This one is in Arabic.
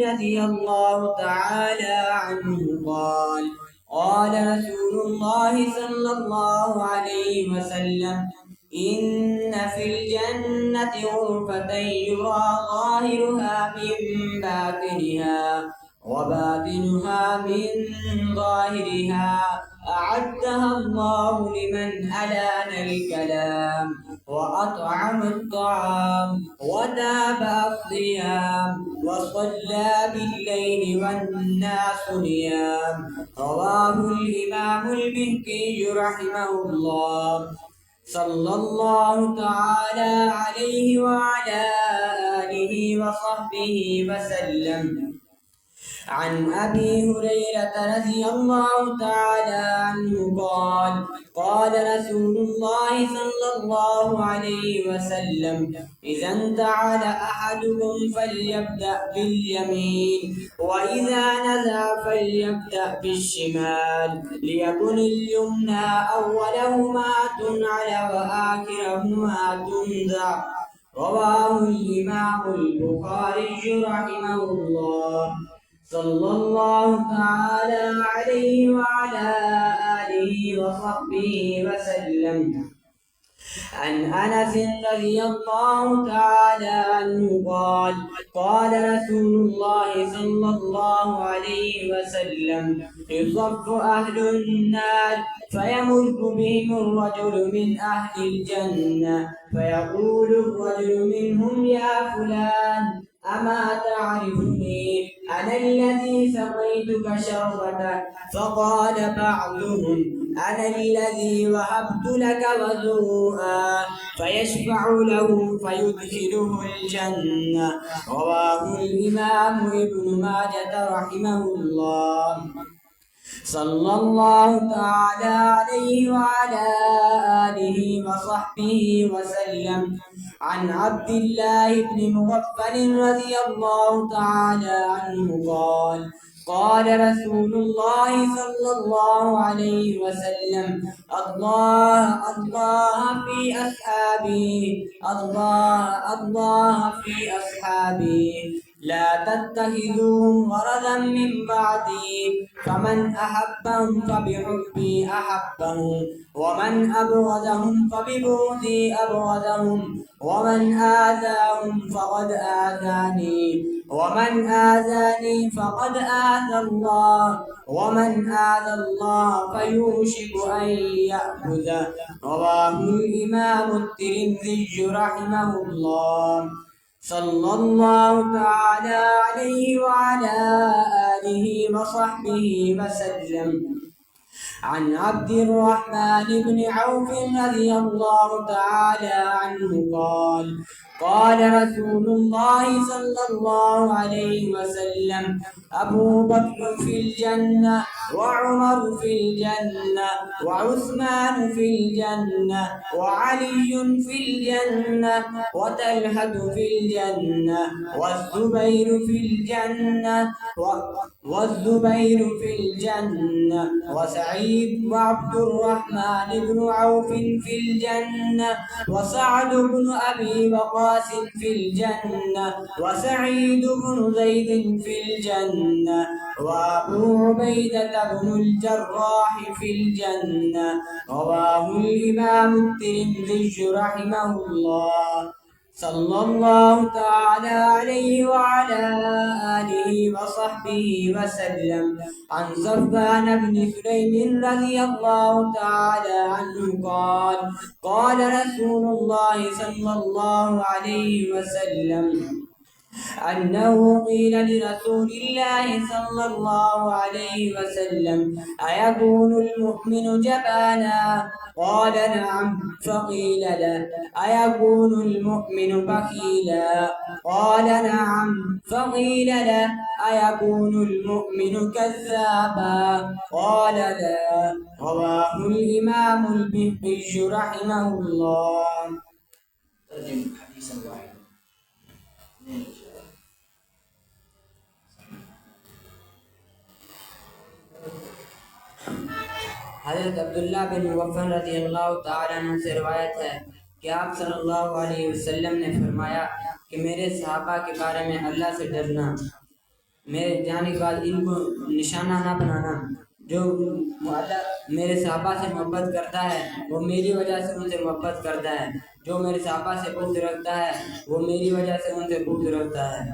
رضي الله تعالى عنه قال قال رسول الله صلى الله عليه وسلم إن في الجنة غرفة يرى ظاهرها من باطنها وباطنها من ظاهرها أعدها الله لمن ألان الكلام وأطعم الطعام وتابع الصيام وصلى بالليل والناس نيام. رواه الإمام البهقي رحمه الله صلى الله تعالى عليه وعلى آله وصحبه وسلم. عن أبي هريرة رضي الله تعالى عنه قال قال رسول الله صلى الله عليه وسلم إذا انتعل أحدكم فليبدأ باليمين وإذا نزع فليبدأ بالشمال ليكن اليمنى أولهما تنعل وآخرهما تنزع. رواه الإمام البخاري رحمه الله صلى الله تعالى عليه وعلى آله وصحبه وسلم. عن أنس رضي الله تعالى عنه قال قال رسول الله صلى الله عليه وسلم يصف أهل النار فيمر بهم الرجل من أهل الجنة فيقول الرجل منهم يا فلان أما تعرفني أنا الذي سقيتك شربتك؟ فقال بعضهم أنا الذي وهبت لك وضوءا فيشفع له فيدخله الجنة. رواه الإمام ابن ماجة رحمه الله صلى الله تعالى عليه وعلى آله وصحبه وسلم. عن عبد الله بن مغفل رضي الله تعالى عنه قال قال رسول الله صلى الله عليه وسلم الله الله في أصحابي الله في أصحابي لا تتخذوهم غرضا من بعدي فمن أحبهم فبحبي أحبهم ومن أبغضهم فببغضي أبغضهم ومن آذاهم فقد آذاني ومن آذاني فقد آذى الله ومن آذى الله فيوشك أن يأخذه. رواه الإمام الترمذي رحمه الله صلى الله تعالى عليه وعلى آله وصحبه وسلم. عن عبد الرحمن بن عوف رضي الله تعالى عنه قال قال رسول الله صلى الله عليه وسلم أبو بكر في الجنة وعمر في الجنة وعثمان في الجنة وعلي في الجنة وطلحة في الجنة والزبير في الجنة وسعيد وعبد الرحمن بن عوف في الجنة وسعد بن أبي وقاص في الجنة وسعيد بن زيد في الجنة وأبو عبيدة بن الجراح في الجنة. رواه الإمام الترمذي رحمه الله صلى الله تعالى عليه وعلى آله وصحبه وسلم. عن صفوان بن سليم رضي الله تعالى عنه قال قال رسول الله صلى الله عليه وسلم أنه قيل لرسول الله صلى الله عليه وسلم أيكون المؤمن جبانا؟ قال نعم. فقيل له أيكون المؤمن بخيلا؟ قال نعم. فقيل له أيكون المؤمن كذابا؟ قال لا. رواه الإمام البهقي رحمه الله. हज़रत अब्दुल्ला बिन मुग़फ़्फ़ल रज़ी अल्लाह तआला अन्हु से रिवायत है कि आप सल्लल्लाहु अलैहि वसल्लम ने फरमाया कि मेरे सहाबा के बारे में अल्लाह से डरना मेरे जाने के बाद इनको निशाना ना बनाना। जो अल्लाह मेरे सहाबा से मोहब्बत करता है वो मेरी वजह से उनसे मोहब्बत करता है। जो मेरे सहाबा से बुग़्ज़ रखता है वो मेरी वजह से उनसे बुग़्ज़ रखता है।